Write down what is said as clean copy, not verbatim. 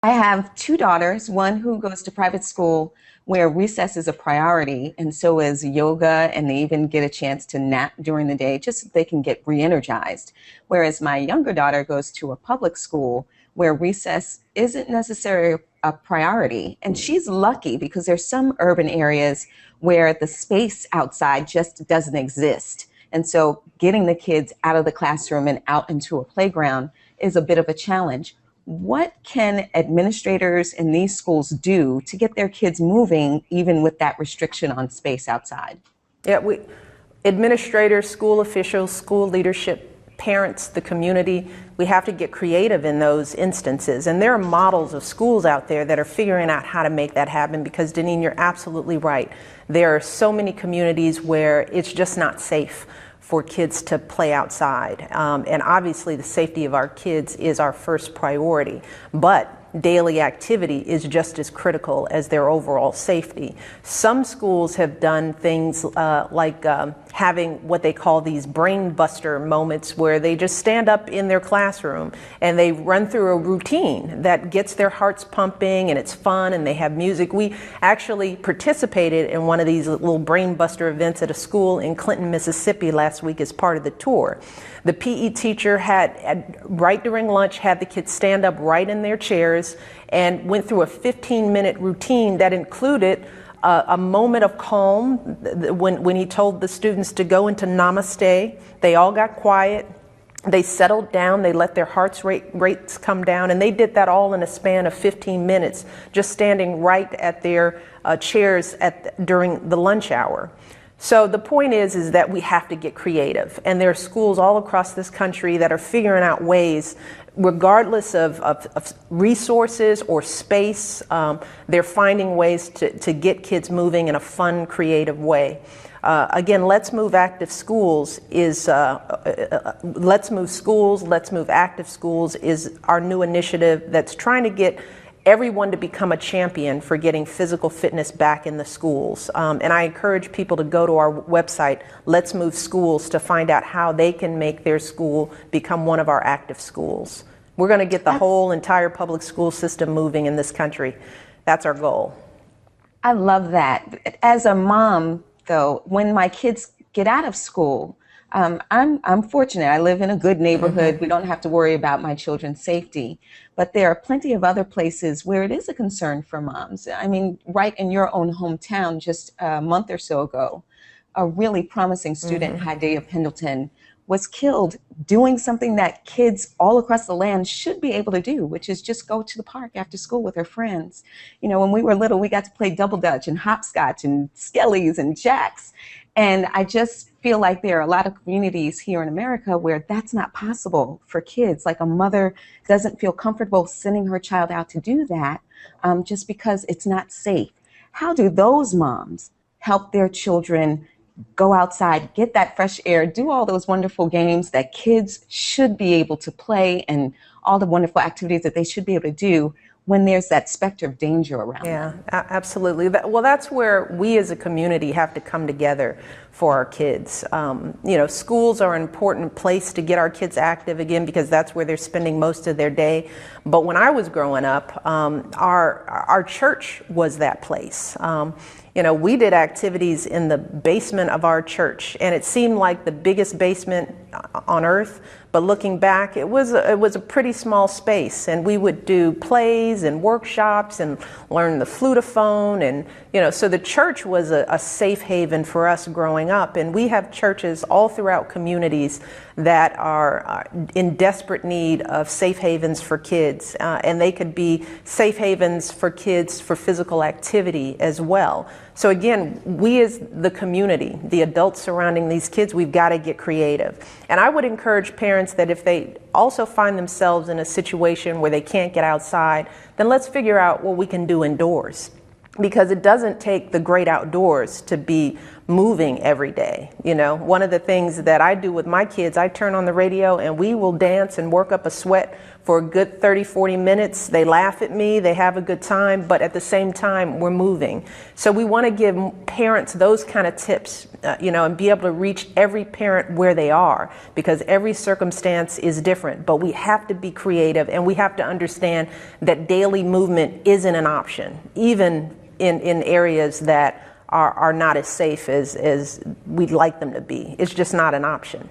I have two daughters, one who goes to private school where recess is a priority, and so is yoga, and they even get a chance to nap during the day just so they can get re energized. Whereas my younger daughter goes to a public school where recess isn't necessarily a priority. And she's lucky because there's some urban areas where the space outside just doesn't exist. And so getting the kids out of the classroom and out into a playground is a bit of a challenge. What can administrators in these schools do to get their kids moving, even with that restriction on space outside? Yeah, administrators, school officials, school leadership, parents, the community, we have to get creative in those instances. And there are models of schools out there that are figuring out how to make that happen because, Deneen, you're absolutely right. There are so many communities where it's just not safe for kids to play outside. And obviously the safety of our kids is our first priority. But daily activity is just as critical as their overall safety. Some schools have done things like having what they call these brain buster moments where they just stand up in their classroom and they run through a routine that gets their hearts pumping and it's fun and they have music. We actually participated in one of these little brain buster events at a school in Clinton, Mississippi last week as part of the tour. The PE teacher had right during lunch, had the kids stand up right in their chairs and went through a 15-minute routine that included a moment of calm when he told the students to go into namaste. They all got quiet. They settled down. They let their hearts rates come down. And they did that all in a span of 15 minutes, just standing right at their chairs during the lunch hour. So the point is that we have to get creative. And there are schools all across this country that are figuring out ways, regardless of resources or space, they're finding ways to get kids moving in a fun, creative way. Again, Let's Move Active Schools is Let's Move Schools, Let's Move Active Schools is our new initiative that's trying to get everyone to become a champion for getting physical fitness back in the schools. And I encourage people to go to our website, Let's Move Schools, to find out how they can make their school become one of our active schools. We're going to get the whole entire public school system moving in this country. That's our goal. I love that. As a mom, though, when my kids get out of school, I'm fortunate. I live in a good neighborhood. We don't have to worry about my children's safety. But there are plenty of other places where it is a concern for moms. I mean, right in your own hometown, just a month or so ago, a really promising student, Hadiya Pendleton, was killed doing something that kids all across the land should be able to do, which is just go to the park after school with her friends. You know, when we were little, we got to play double dutch and hopscotch and skellies and jacks. And I just feel like there are a lot of communities here in America where that's not possible for kids. Like a mother doesn't feel comfortable sending her child out to do that just because it's not safe. How do those moms help their children go outside, get that fresh air, do all those wonderful games that kids should be able to play and all the wonderful activities that they should be able to do when there's that specter of danger around them? Absolutely. Well, that's where we as a community have to come together for our kids. You know, schools are an important place to get our kids active again because that's where they're spending most of their day. But when I was growing up, our church was that place. You know, we did activities in the basement of our church, and it seemed like the biggest basement on earth. But looking back, it was a pretty small space, and we would do plays and workshops and learn the flutophone, and you know, so the church was a safe haven for us growing up. And we have churches all throughout communities that are in desperate need of safe havens for kids, and they could be safe havens for kids for physical activity as well. So again, we as the community, the adults surrounding these kids, we've got to get creative. And I would encourage parents that if they also find themselves in a situation where they can't get outside, then let's figure out what we can do indoors. Because it doesn't take the great outdoors to be moving every day. You know, one of the things that I do with my kids, I turn on the radio and we will dance and work up a sweat for a good 30, 40 minutes. They laugh at me, they have a good time, but at the same time, we're moving. So we want to give parents those kind of tips, you know, and be able to reach every parent where they are, because every circumstance is different. But we have to be creative, and we have to understand that daily movement isn't an option, even in areas that are not as safe as we'd like them to be. It's just not an option.